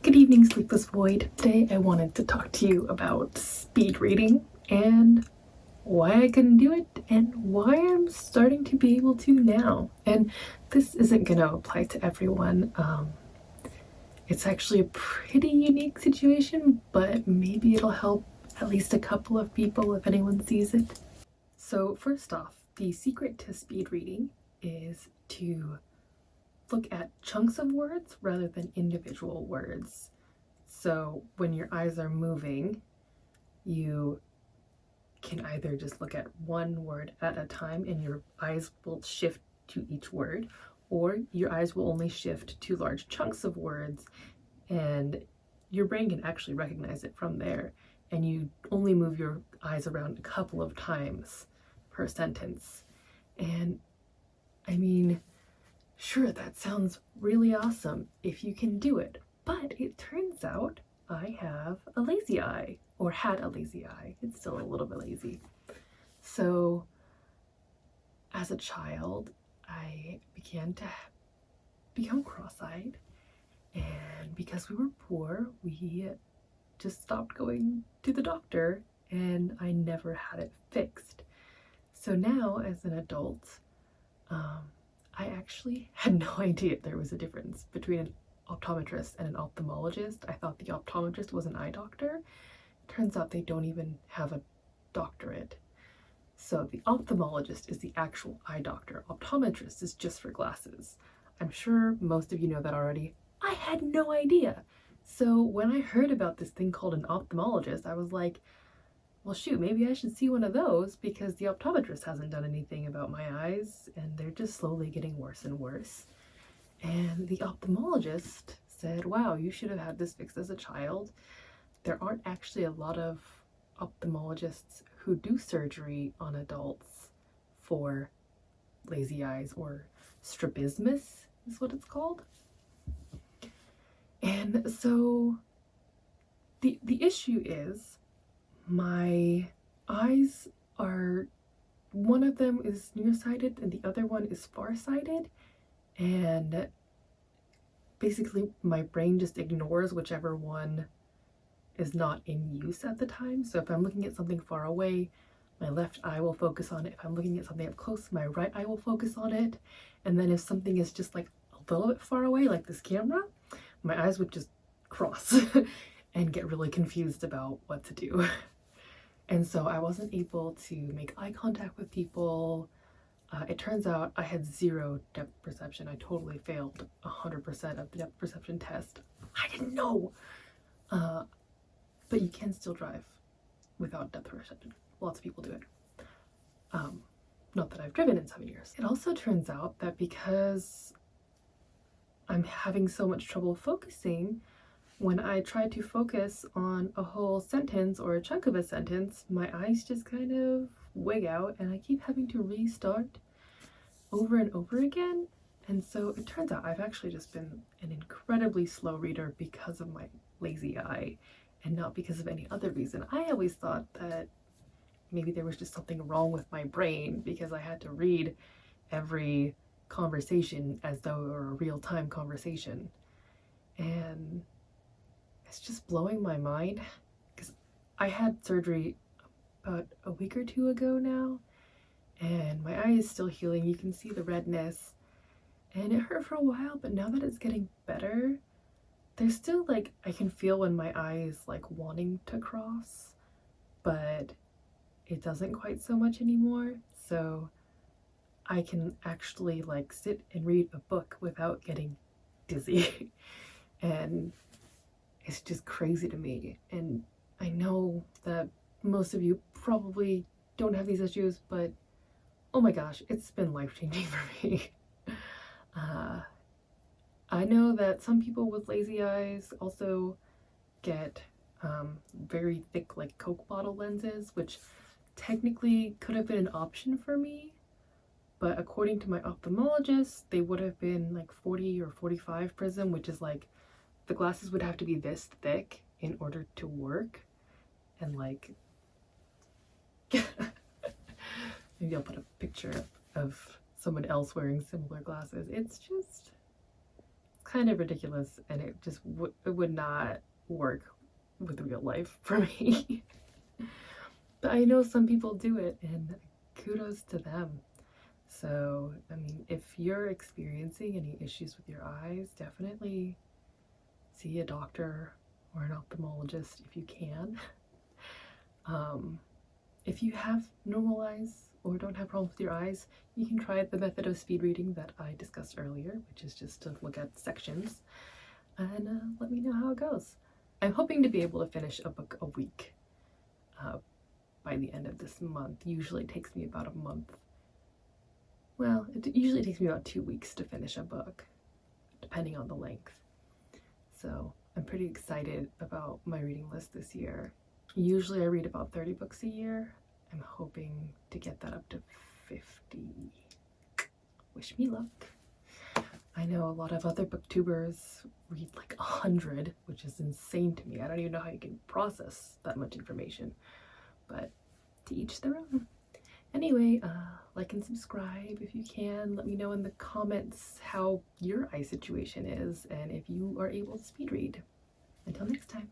Good evening, Sleepless Void. Today I wanted to talk to you about speed reading and why I couldn't do it and why I'm starting to be able to now. And this isn't going to apply to everyone. It's actually a pretty unique situation, but maybe it'll help at least a couple of people if anyone sees it. So, first off, the secret to speed reading is to look at chunks of words rather than individual words. So when your eyes are moving, you can either just look at one word at a time and your eyes will shift to each word, or your eyes will only shift to large chunks of words and your brain can actually recognize it from there, and you only move your eyes around a couple of times per sentence. And I mean, sure, that sounds really awesome if you can do it, but it turns out I have a lazy eye, or had a lazy eye. It's still a little bit lazy. So, as a child, I began to become cross-eyed, and because we were poor, we just stopped going to the doctor, and I never had it fixed. So now, as an adult, I actually had no idea there was a difference between an optometrist and an ophthalmologist. I thought the optometrist was an eye doctor. Turns out they don't even have a doctorate. So the ophthalmologist is the actual eye doctor. Optometrist is just for glasses. I'm sure most of you know that already. I had no idea. So when I heard about this thing called an ophthalmologist, I was like, well, shoot, maybe I should see one of those because the optometrist hasn't done anything about my eyes and they're just slowly getting worse and worse. And the ophthalmologist said, wow, you should have had this fixed as a child. There aren't actually a lot of ophthalmologists who do surgery on adults for lazy eyes, or strabismus is what it's called. And so the issue is my eyes are, one of them is nearsighted and the other one is farsighted, and basically my brain just ignores whichever one is not in use at the time. So if I'm looking at something far away, my left eye will focus on it. If I'm looking at something up close, my right eye will focus on it. And then if something is just like a little bit far away, like this camera, my eyes would just cross and get really confused about what to do. And so I wasn't able to make eye contact with people. It turns out I had zero depth perception. I totally failed 100% of the depth perception test. I didn't know. But you can still drive without depth perception. Lots of people do it. Not that I've driven in 7 years. It also turns out that because I'm having so much trouble focusing, when I try to focus on a whole sentence or a chunk of a sentence, my eyes just kind of wig out and I keep having to restart over and over again. And so it turns out I've actually just been an incredibly slow reader because of my lazy eye and not because of any other reason. I always thought that maybe there was just something wrong with my brain because I had to read every conversation as though it were a real-time conversation. And it's just blowing my mind because I had surgery about a week or two ago now, and my eye is still healing. You can see the redness, and it hurt for a while, but now that it's getting better, there's still like, I can feel when my eye is like wanting to cross, but it doesn't quite so much anymore. So I can actually like sit and read a book without getting dizzy. And it's just crazy to me. And I know that most of you probably don't have these issues, but oh my gosh, it's been life-changing for me. I know that some people with lazy eyes also get very thick like Coke bottle lenses, which technically could have been an option for me, but according to my ophthalmologist, they would have been like 40 or 45 prism, which is like the glasses would have to be this thick in order to work. And like maybe I'll put a picture of someone else wearing similar glasses. It's kind of ridiculous, and it just it would not work with real life for me. But I know some people do it, and kudos to them. So, I mean, if you're experiencing any issues with your eyes, definitely see a doctor or an ophthalmologist if you can. If you have normal eyes or don't have problems with your eyes, you can try the method of speed reading that I discussed earlier, which is just to look at sections, and let me know how it goes. I'm hoping to be able to finish a book a week by the end of this month. Usually it takes me about a month. Well, it usually takes me about 2 weeks to finish a book, depending on the length. So I'm pretty excited about my reading list this year. Usually I read about 30 books a year. I'm hoping to get that up to 50. Wish me luck. I know a lot of other booktubers read like 100, which is insane to me. I don't even know how you can process that much information, but to each their own. Anyway, like and subscribe if you can. Let me know in the comments how your eye situation is and if you are able to speed read. Until next time.